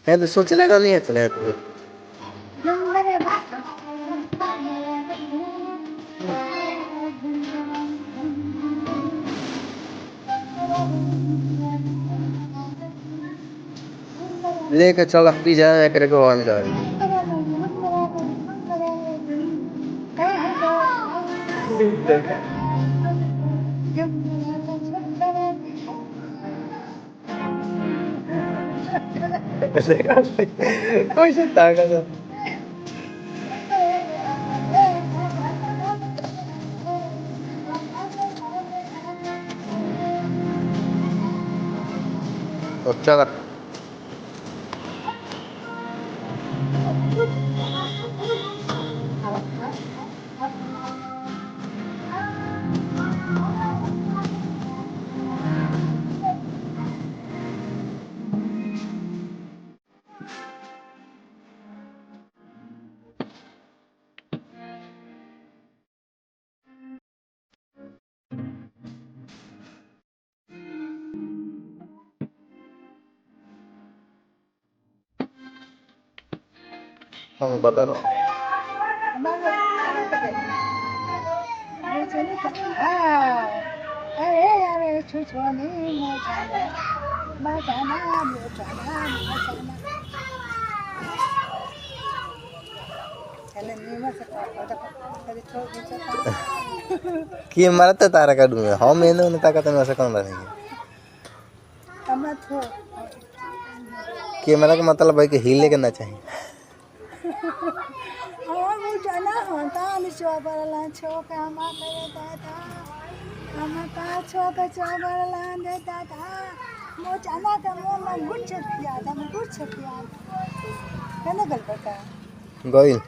मैं तो सोच लगा नहीं है चले तो लेके चल पिज्जा लेकर के और जा कोई से ताकत चल हम बता रहा कि मरत तारा का दूंगा हम इन्हें ताकत में ऐसा कौन रहेंगे कि मेरा का मतलब है कि हिले करना चाहिए गोइल